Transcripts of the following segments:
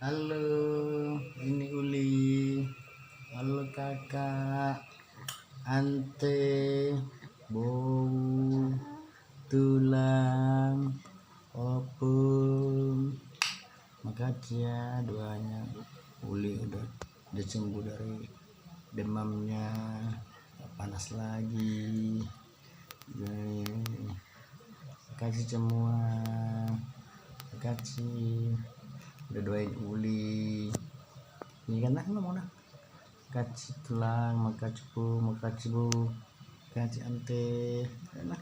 Halo, ini Uli. Halo kakak, ante, bau, tulang, opung. Makasih ya doanya. Uli udah sembuh dari demamnya, gak panas lagi. Makasih semua, makasih udah doain Uli. Ini kan nak ngomong nak. Makasih tulang, makasih bu, makasih ante, enak.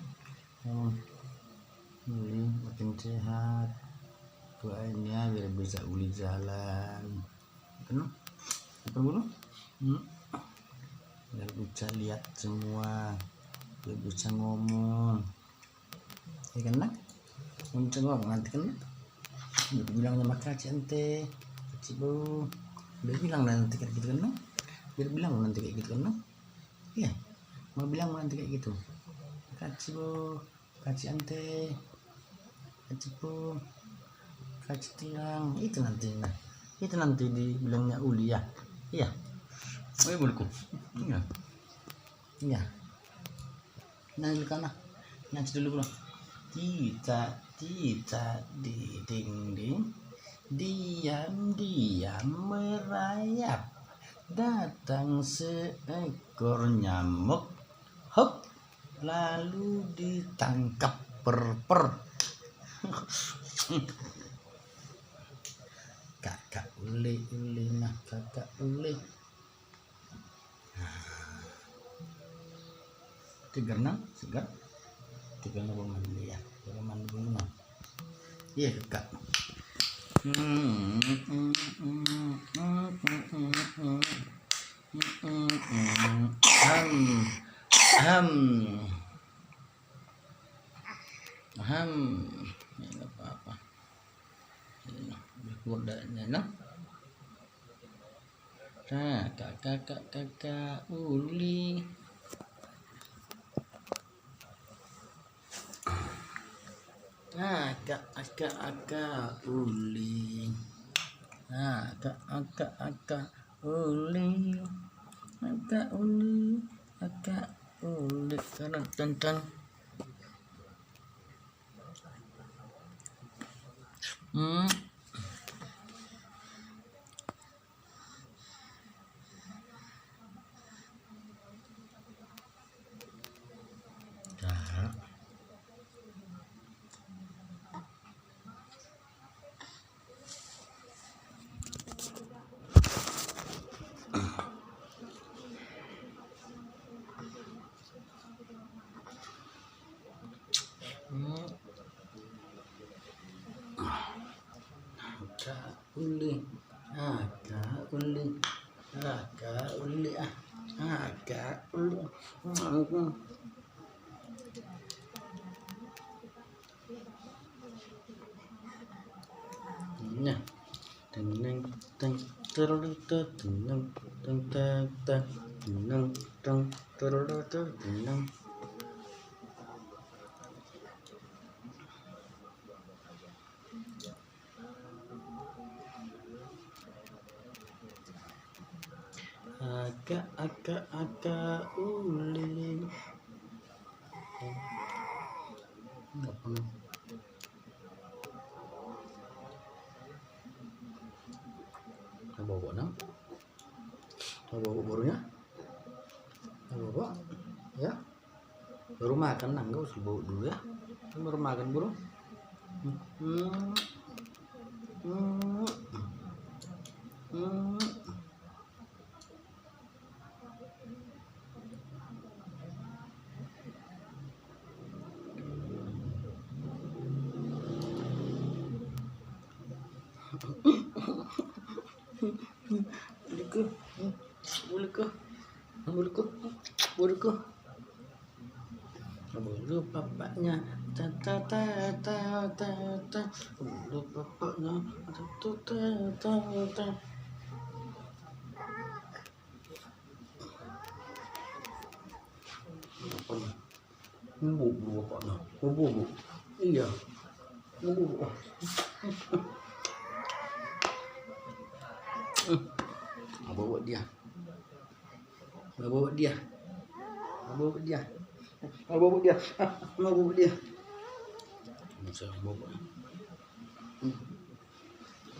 Uli makin sehat. Doainnya biar bisa Uli jalan. Kenapa? Apa dulu? Biar bisa lihat semua, biar bisa ngomong. Ya kan nak? Bisa ngomong nanti kan? Udah bilangnya makasih ante, makasih bu. Udah bilang nanti kayak gitu kan? Biar bilang nanti kayak gitu kan? Iya, mau bilang nanti kayak gitu. Makasih bu, makasih ante, makasih bu, makasih tiang. Itu nanti, nah itu nanti dibilangnya Uli ya. Iya. Oh iya bolehku. Iya. Iya. Nah dulu kan, nanti dulu bro. Tidak di dinding, diam merayap, datang seekor nyamuk, hop, lalu ditangkap per. Kakak Uli nah kakak Uli. Segar mandi ya, mandi dulu nah. Iya kakak. Nggak apa-apa. Godanya nah. Kakak Uli. Kakak Uli. Kakak Uli. Karena tonton. Kakak Uli. Nah, Kakak Uli. Enggak pernah. Bawa nang. Bawa burunya. Bawa. Ya. Baru makan nang, enggak usah bawa dulu ya. Baru makan buru. Bulu bapaknya bulu bapaknya bulu bapaknya bulu iya bulu Bawa dia. Bawa dia. Bawa dia. Bawa dia. Bawa dia. Saya bawa.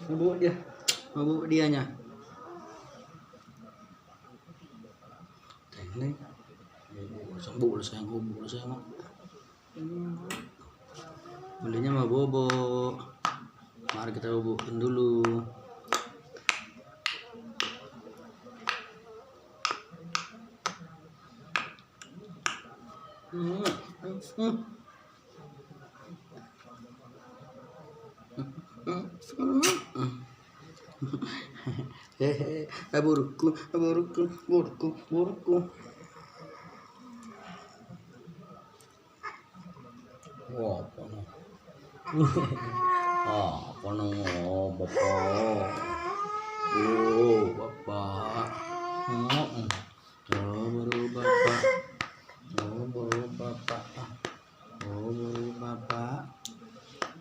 Bawa dia. Bawa dianya. Ini. Bobo sayang, bobo sayang. Belinya mah bobo. Mari kita boboin dulu. Hehe, buruku, buruku, buruku, buruku. Wah, apa no? Apa no, bapak? Oh, bapak. Oh, baru bapak. Oh, baru bapak. Oh, baru bapak.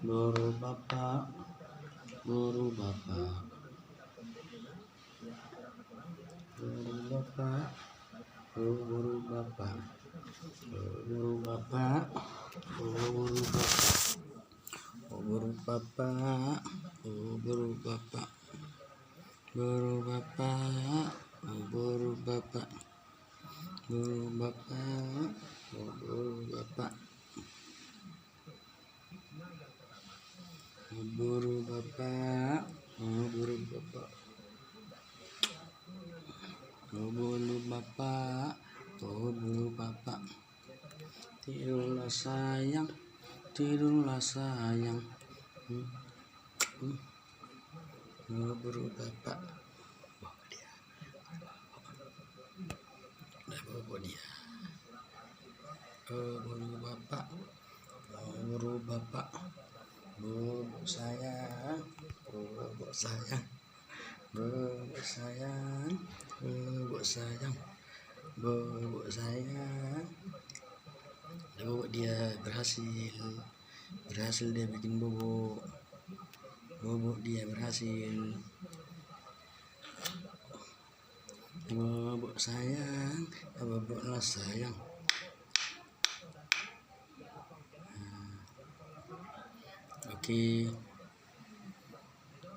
Baru bapak. Baru bapak. Baru bapak. Oh, baru bapak. Baru bapak. Oh, baru bapak. Oh, baru bapak. Oh, baru bapak. Baru bapak. Oh, baru bapak. Baru bapak. Oh, baru bapak. Oh, baru bapak. Oh, baru bapak. Oh, baru bapak. Oh, baru bapak. Tidurlah sayang. Tidurlah sayang. Oh, baru bapak. Bawa dia. Bawa dia. Oh, baru bapak. Oh, baru bapak. Bobo sayang. Bobo sayang. Bobo sayang. Bobo sayang. Bobo sayang. Bobo dia berhasil. Berhasil dia bikin bobo. Bobo dia berhasil. Bobo sayang. Bobo lah sayang. Oke,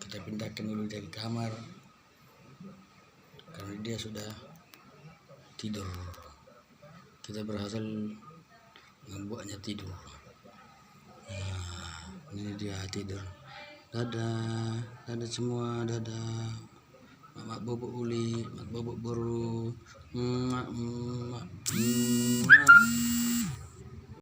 kita pindahkan dulu dari kamar karena dia sudah tidur. Kita berhasil membuatnya tidur. Nah, ini dia tidur. Dadah, dadah semua, dadah. Mak bobo uli, mak bobo baru.